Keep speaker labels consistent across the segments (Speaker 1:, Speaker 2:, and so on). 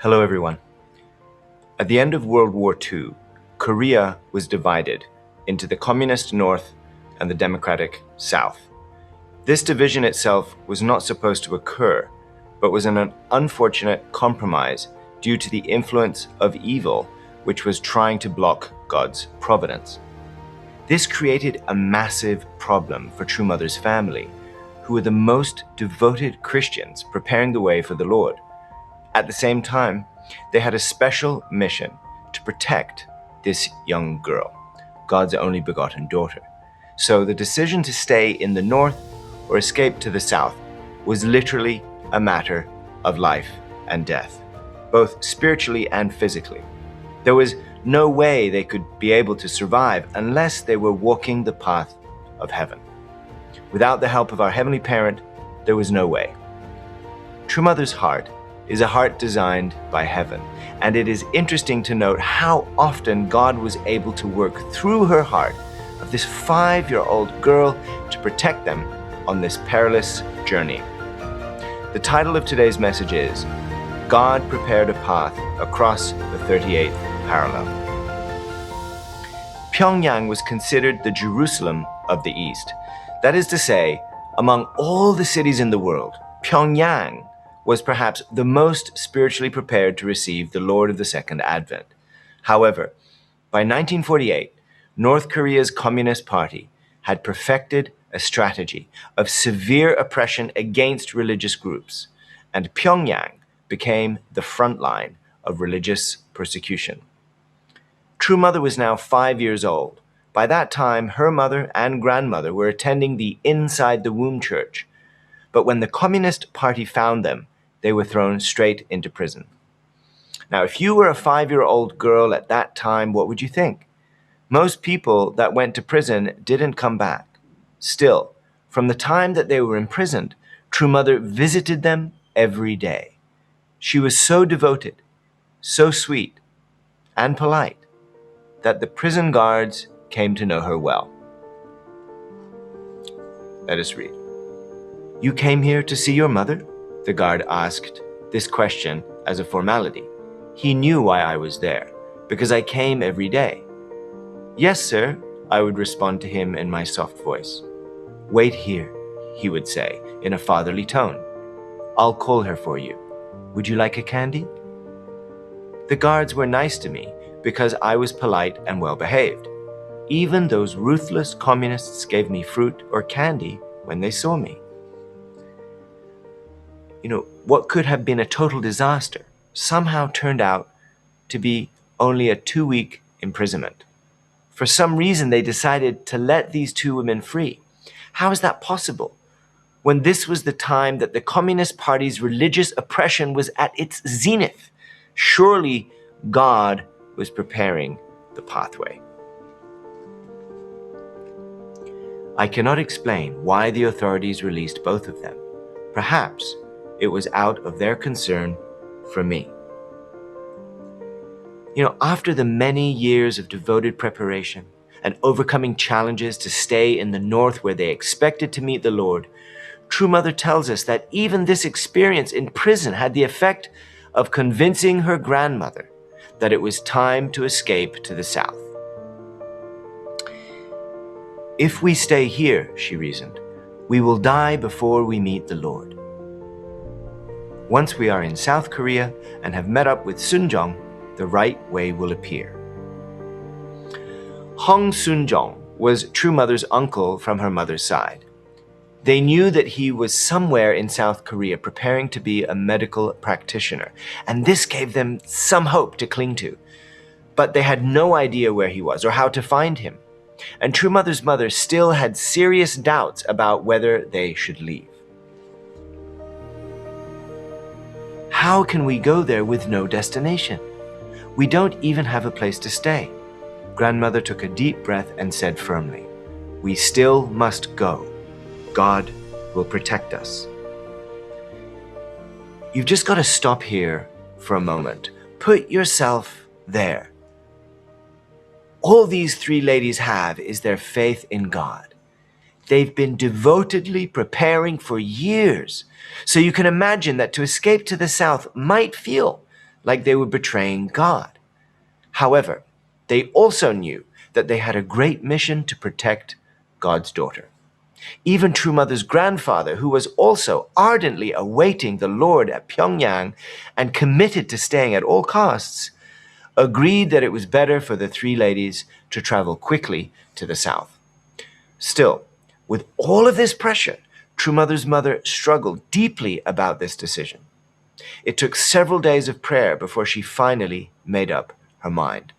Speaker 1: Hello, everyone. At the end of World War II, Korea was divided into the communist North and the democratic South. This division itself was not supposed to occur, but was an unfortunate compromise due to the influence of evil, which was trying to block God's providence. This created a massive problem for True Mother's family, who were the most devoted Christians preparing the way for the Lord. At the same time, they had a special mission to protect this young girl, God's only begotten daughter. So the decision to stay in the north or escape to the south was literally a matter of life and death, both spiritually and physically. There was no way they could be able to survive unless they were walking the path of heaven. Without the help of our Heavenly Parent, there was no way. True Mother's heart is a heart designed by heaven, and it is interesting to note how often God was able to work through her heart of this 5-year-old girl to protect them on this perilous journey. The title of today's message is God Prepared a Path Across the 38th Parallel. Pyongyang was considered the Jerusalem of the East. That is to say, among all the cities in the world, Pyongyang was perhaps the most spiritually prepared to receive the Lord of the Second Advent. However, by 1948, North Korea's Communist Party had perfected a strategy of severe oppression against religious groups, and Pyongyang became the front line of religious persecution. True Mother was now 5 years old. By that time, her mother and grandmother were attending the Inside the Womb church. But when the Communist Party found them, they were thrown straight into prison. Now, if you were a 5-year-old girl at that time, what would you think? Most people that went to prison didn't come back. Still, from the time that they were imprisoned, True Mother visited them every day. She was so devoted, so sweet, and polite that the prison guards came to know her well. Let us read. "You came here to see your mother?" The guard asked this question as a formality. He knew why I was there, because I came every day. "Yes, sir," I would respond to him in my soft voice. "Wait here," he would say in a fatherly tone. "I'll call her for you. Would you like a candy?" The guards were nice to me because I was polite and well-behaved. Even those ruthless communists gave me fruit or candy when they saw me. What could have been a total disaster somehow turned out to be only a 2-week imprisonment. For some reason, they decided to let these 2 women free. How is that possible when this was the time that the Communist Party's religious oppression was at its zenith? Surely God was preparing the pathway. I cannot explain why the authorities released both of them. Perhaps it was out of their concern for me. After the many years of devoted preparation and overcoming challenges to stay in the north where they expected to meet the Lord, True Mother tells us that even this experience in prison had the effect of convincing her grandmother that it was time to escape to the south. "If we stay here," she reasoned, "we will die before we meet the Lord. Once we are in South Korea and have met up with Sunjong, the right way will appear." Hong Sunjong was True Mother's uncle from her mother's side. They knew that he was somewhere in South Korea preparing to be a medical practitioner, and this gave them some hope to cling to. But they had no idea where he was or how to find him. And True Mother's mother still had serious doubts about whether they should leave. "How can we go there with no destination? We don't even have a place to stay." Grandmother took a deep breath and said firmly, "We still must go. God will protect us." You've just got to stop here for a moment. Put yourself there. All these 3 ladies have is their faith in God. They've been devotedly preparing for years. So you can imagine that to escape to the south might feel like they were betraying God. However, they also knew that they had a great mission to protect God's daughter. Even True Mother's grandfather, who was also ardently awaiting the Lord at Pyongyang and committed to staying at all costs, agreed that it was better for the three ladies to travel quickly to the south. Still, with all of this pressure, True Mother's mother struggled deeply about this decision. It took several days of prayer before she finally made up her mind.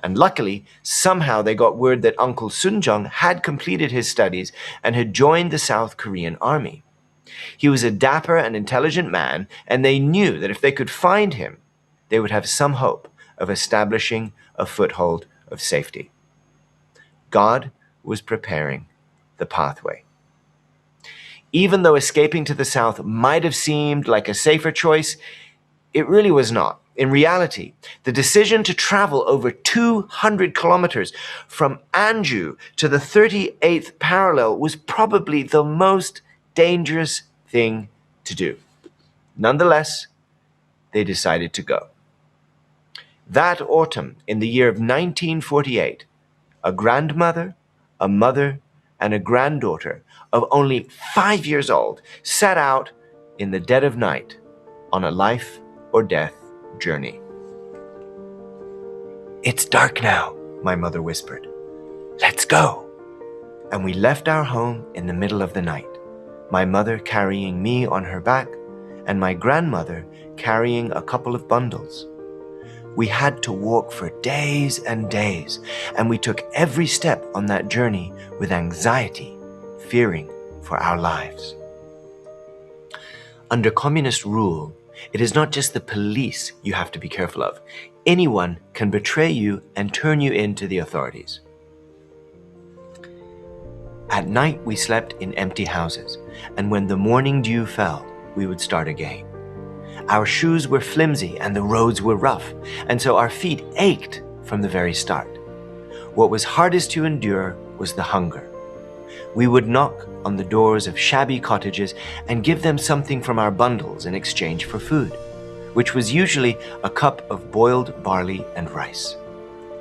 Speaker 1: And luckily, somehow they got word that Uncle Sunjung had completed his studies and had joined the South Korean army. He was a dapper and intelligent man, and they knew that if they could find him, they would have some hope of establishing a foothold of safety. God was preparing the pathway. Even though escaping to the south might have seemed like a safer choice, it really was not. In reality, the decision to travel over 200 kilometers from Anju to the 38th parallel was probably the most dangerous thing to do. Nonetheless, they decided to go. That autumn, in the year of 1948, a grandmother, a mother, and a granddaughter of only 5 years old set out in the dead of night on a life or death journey. "It's dark now," my mother whispered. "Let's go." And we left our home in the middle of the night, my mother carrying me on her back and my grandmother carrying a couple of bundles. We had to walk for days and days, and we took every step on that journey with anxiety, fearing for our lives. Under communist rule, it is not just the police you have to be careful of. Anyone can betray you and turn you in to the authorities. At night, we slept in empty houses, and when the morning dew fell, we would start again. Our shoes were flimsy and the roads were rough, and so our feet ached from the very start. What was hardest to endure was the hunger. We would knock on the doors of shabby cottages and give them something from our bundles in exchange for food, which was usually a cup of boiled barley and rice.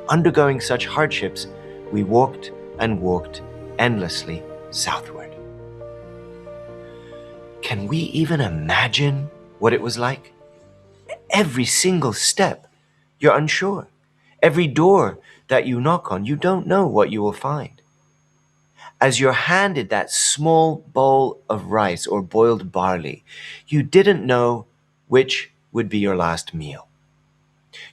Speaker 1: Undergoing such hardships, we walked and walked endlessly southward. Can we even imagine what it was like? Every single step, you're unsure. Every door that you knock on, you don't know what you will find. As you're handed that small bowl of rice or boiled barley, you didn't know which would be your last meal.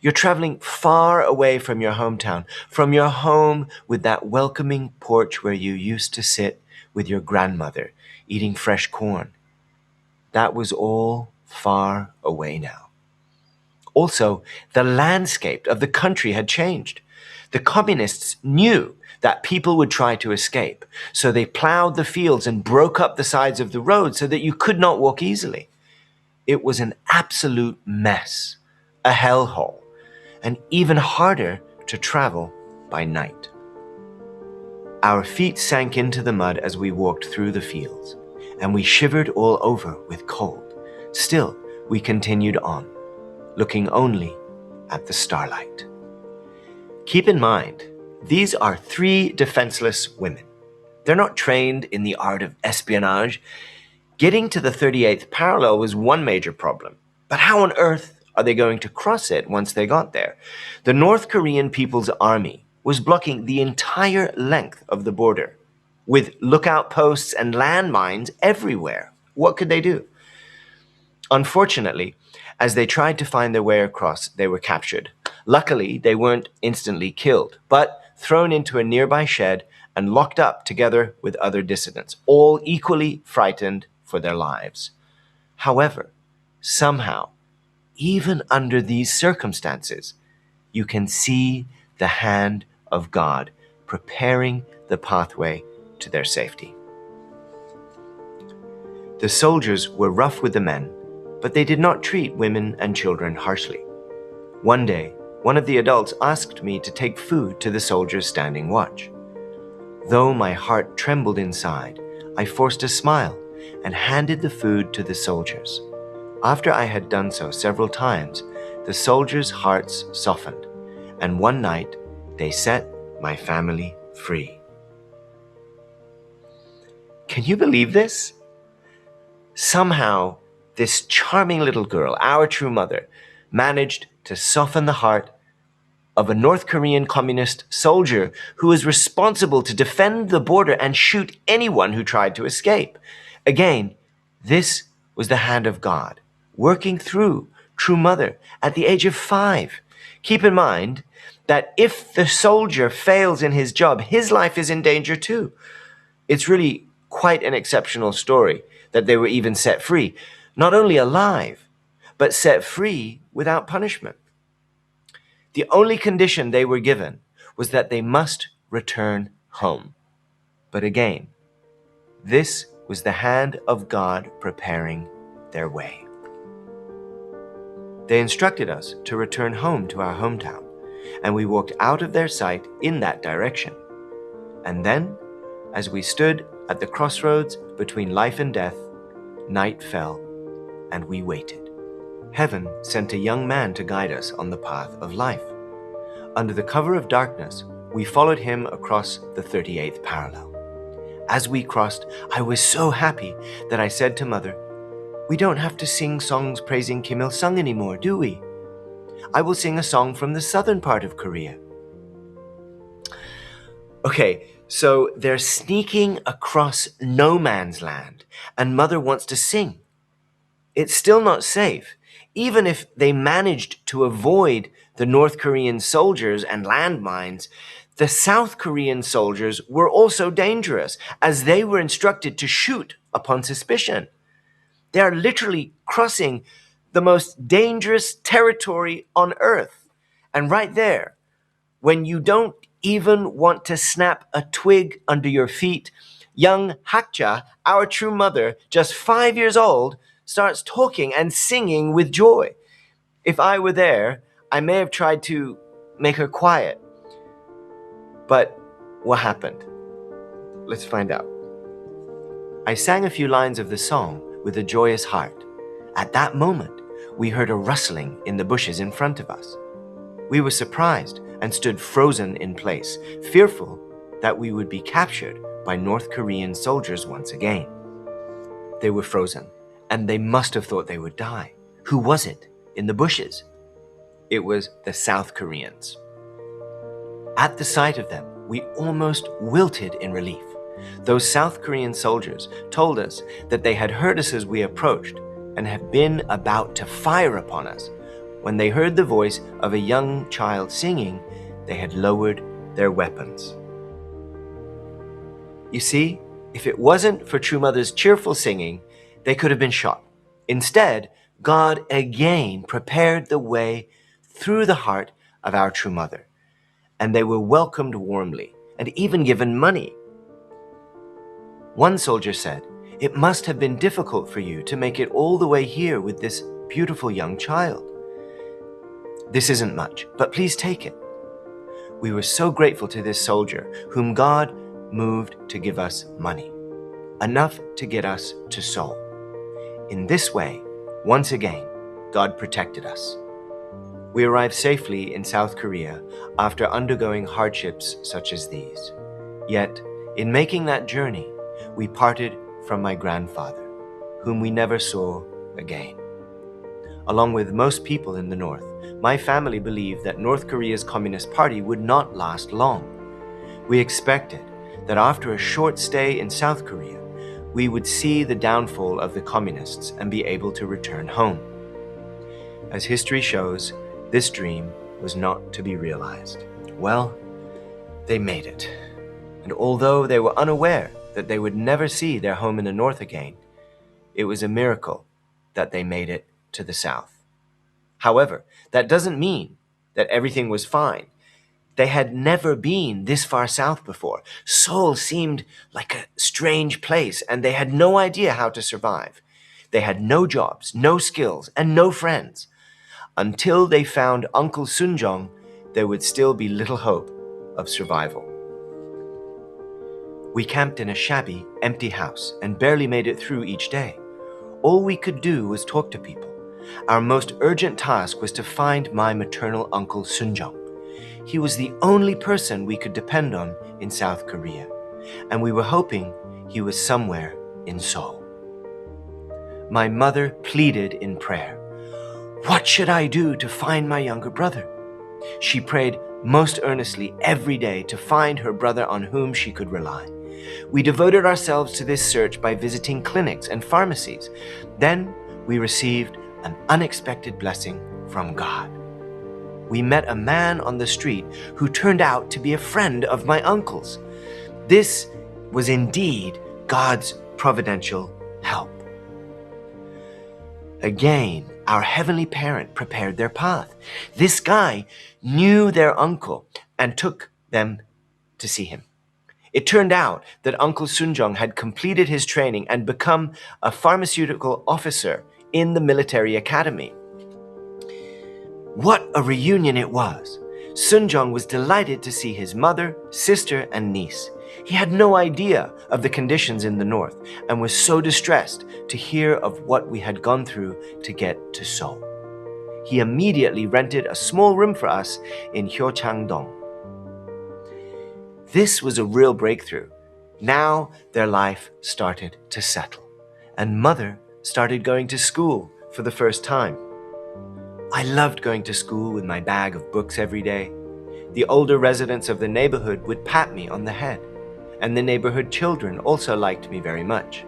Speaker 1: You're traveling far away from your hometown, from your home with that welcoming porch where you used to sit with your grandmother eating fresh corn. That was all far away now. Also, the landscape of the country had changed. The communists knew that people would try to escape, so they plowed the fields and broke up the sides of the road so that you could not walk easily. It was an absolute mess, a hellhole, and even harder to travel by night. Our feet sank into the mud as we walked through the fields, and we shivered all over with cold. Still, we continued on, looking only at the starlight. Keep in mind, these are 3 defenseless women. They're not trained in the art of espionage. Getting to the 38th parallel was one major problem. But how on earth are they going to cross it once they got there? The North Korean People's Army was blocking the entire length of the border, with lookout posts and landmines everywhere. What could they do? Unfortunately, as they tried to find their way across, they were captured. Luckily, they weren't instantly killed, but thrown into a nearby shed and locked up together with other dissidents, all equally frightened for their lives. However, somehow, even under these circumstances, you can see the hand of God preparing the pathway to their safety. The soldiers were rough with the men, but they did not treat women and children harshly. One day, one of the adults asked me to take food to the soldiers standing watch. Though my heart trembled inside, I forced a smile and handed the food to the soldiers. After I had done so several times, the soldiers' hearts softened, and one night they set my family free. Can you believe this? Somehow, this charming little girl, our true mother, managed to soften the heart of a North Korean communist soldier who was responsible to defend the border and shoot anyone who tried to escape. Again, this was the hand of God, working through True Mother at the age of 5. Keep in mind that if the soldier fails in his job, his life is in danger too. It's really quite an exceptional story that they were even set free, not only alive, but set free without punishment. The only condition they were given was that they must return home. But again, this was the hand of God preparing their way. They instructed us to return home to our hometown, and we walked out of their sight in that direction. And then, as we stood at the crossroads between life and death, night fell, and we waited. Heaven sent a young man to guide us on the path of life. Under the cover of darkness, we followed him across the 38th parallel. As we crossed, I was so happy that I said to Mother, "We don't have to sing songs praising Kim Il-sung anymore, do we? I will sing a song from the southern part of Korea." Okay, so they're sneaking across no man's land, and Mother wants to sing. It's still not safe. Even if they managed to avoid the North Korean soldiers and landmines, the South Korean soldiers were also dangerous, as they were instructed to shoot upon suspicion. They are literally crossing the most dangerous territory on earth. And right there, when you don't even want to snap a twig under your feet, young Hak Ja, our true mother, just 5 years old, starts talking and singing with joy. If I were there, I may have tried to make her quiet. But what happened? Let's find out. I sang a few lines of the song with a joyous heart. At that moment, we heard a rustling in the bushes in front of us. We were surprised and stood frozen in place, fearful that we would be captured by North Korean soldiers once again. They were frozen, and they must have thought they would die. Who was it in the bushes? It was the South Koreans. At the sight of them, we almost wilted in relief. Those South Korean soldiers told us that they had heard us as we approached and had been about to fire upon us. When they heard the voice of a young child singing, they had lowered their weapons. You see, if it wasn't for True Mother's cheerful singing, they could have been shot. Instead, God again prepared the way through the heart of our True Mother, and they were welcomed warmly and even given money. One soldier said, "It must have been difficult for you to make it all the way here with this beautiful young child. This isn't much, but please take it." We were so grateful to this soldier, whom God moved to give us money, enough to get us to Seoul. In this way, once again, God protected us. We arrived safely in South Korea after undergoing hardships such as these. Yet, in making that journey, we parted from my grandfather, whom we never saw again. Along with most people in the North, my family believed that North Korea's Communist Party would not last long. We expected that after a short stay in South Korea, we would see the downfall of the communists and be able to return home. As history shows, this dream was not to be realized. Well, they made it. And although they were unaware that they would never see their home in the North again, it was a miracle that they made it to the South. However, that doesn't mean that everything was fine. They had never been this far south before. Seoul seemed like a strange place, and they had no idea how to survive. They had no jobs, no skills, and no friends. Until they found Uncle Sunjong, there would still be little hope of survival. We camped in a shabby, empty house and barely made it through each day. All we could do was talk to people. Our most urgent task was to find my maternal uncle Sunjong. He was the only person we could depend on in South Korea, and we were hoping he was somewhere in Seoul. My mother pleaded in prayer. What should I do to find my younger brother? She prayed most earnestly every day to find her brother on whom she could rely. We devoted ourselves to this search by visiting clinics and pharmacies. Then we received an unexpected blessing from God. We met a man on the street who turned out to be a friend of my uncle's. This was indeed God's providential help. Again, our heavenly parent prepared their path. This guy knew their uncle and took them to see him. It turned out that Uncle Sunjong had completed his training and become a pharmaceutical officer in the military academy. What a reunion it was! Sunjong was delighted to see his mother, sister, and niece. He had no idea of the conditions in the north and was so distressed to hear of what we had gone through to get to Seoul. He immediately rented a small room for us in Hyochang-dong. This was a real breakthrough. Now their life started to settle, and Mother started going to school for the first time. I loved going to school with my bag of books every day. The older residents of the neighborhood would pat me on the head, and the neighborhood children also liked me very much.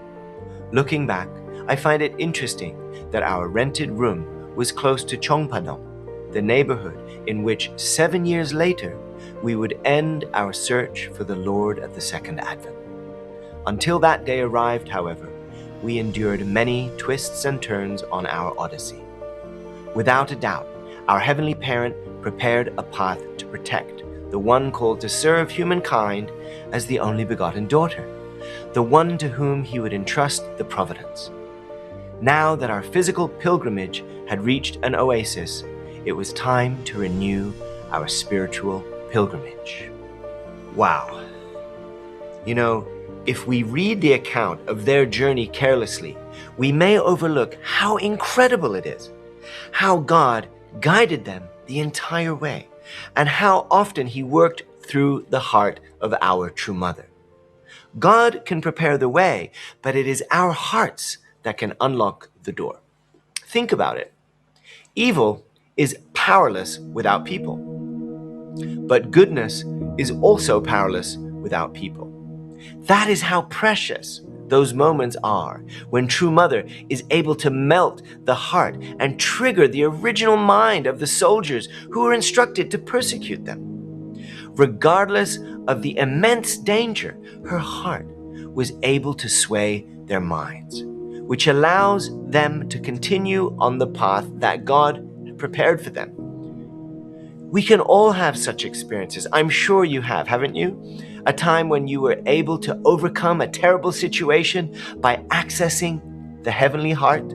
Speaker 1: Looking back, I find it interesting that our rented room was close to Chongpadong, the neighborhood in which 7 years later we would end our search for the Lord at the Second Advent. Until that day arrived, however, we endured many twists and turns on our odyssey. Without a doubt, our Heavenly Parent prepared a path to protect the one called to serve humankind as the only begotten daughter, the one to whom He would entrust the providence. Now that our physical pilgrimage had reached an oasis, it was time to renew our spiritual pilgrimage. Wow. You know, if we read the account of their journey carelessly, we may overlook how incredible it is, how God guided them the entire way, and how often He worked through the heart of our true mother. God can prepare the way, but it is our hearts that can unlock the door. Think about it. Evil is powerless without people, but goodness is also powerless without people. That is how precious those moments are when True Mother is able to melt the heart and trigger the original mind of the soldiers who were instructed to persecute them. Regardless of the immense danger, her heart was able to sway their minds, which allows them to continue on the path that God prepared for them. We can all have such experiences. I'm sure you have, haven't you? A time when you were able to overcome a terrible situation by accessing the heavenly heart.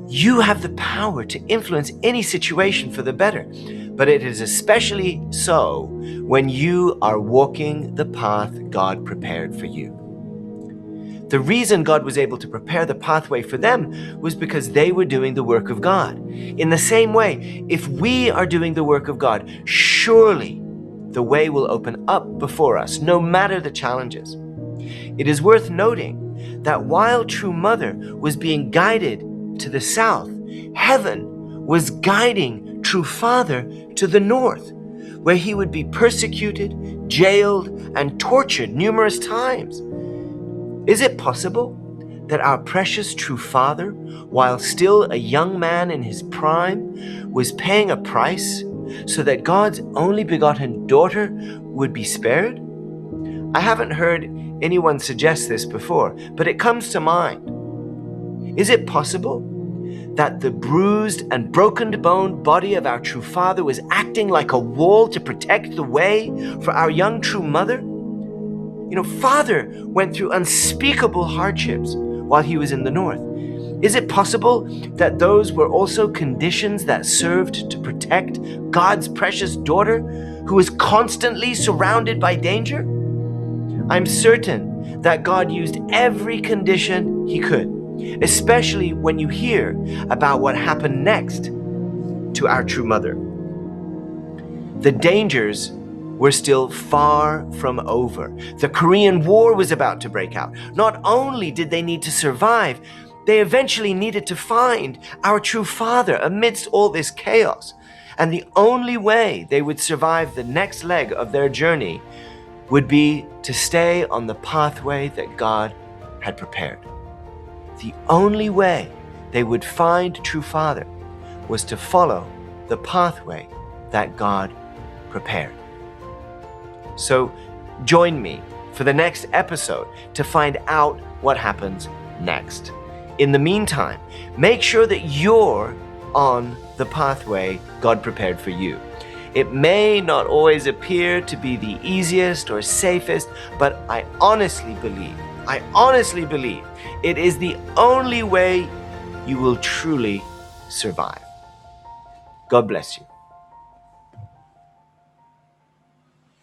Speaker 1: You have the power to influence any situation for the better, but it is especially so when you are walking the path God prepared for you. The reason God was able to prepare the pathway for them was because they were doing the work of God. In the same way, if we are doing the work of God, surely the way will open up before us, no matter the challenges. It is worth noting that while True Mother was being guided to the south, heaven was guiding True Father to the north, where he would be persecuted, jailed, and tortured numerous times. Is it possible that our precious True Father, while still a young man in his prime, was paying a price so that God's only begotten daughter would be spared? I haven't heard anyone suggest this before, but it comes to mind. Is it possible that the bruised and broken-boned body of our True Father was acting like a wall to protect the way for our young True Mother? You know, Father went through unspeakable hardships while he was in the north. Is it possible that those were also conditions that served to protect God's precious daughter, who was constantly surrounded by danger? I'm certain that God used every condition He could. especially when you hear about what happened next to our true mother. The dangers were still far from over. The Korean War was about to break out. Not only did they need to survive, they eventually needed to find our true father amidst all this chaos. And the only way they would survive the next leg of their journey would be to stay on the pathway that God had prepared. The only way they would find true father was to follow the pathway that God prepared. So join me for the next episode to find out what happens next. In the meantime, make sure that you're on the pathway God prepared for you. It may not always appear to be the easiest or safest, but I honestly believe it is the only way you will truly survive. God bless you.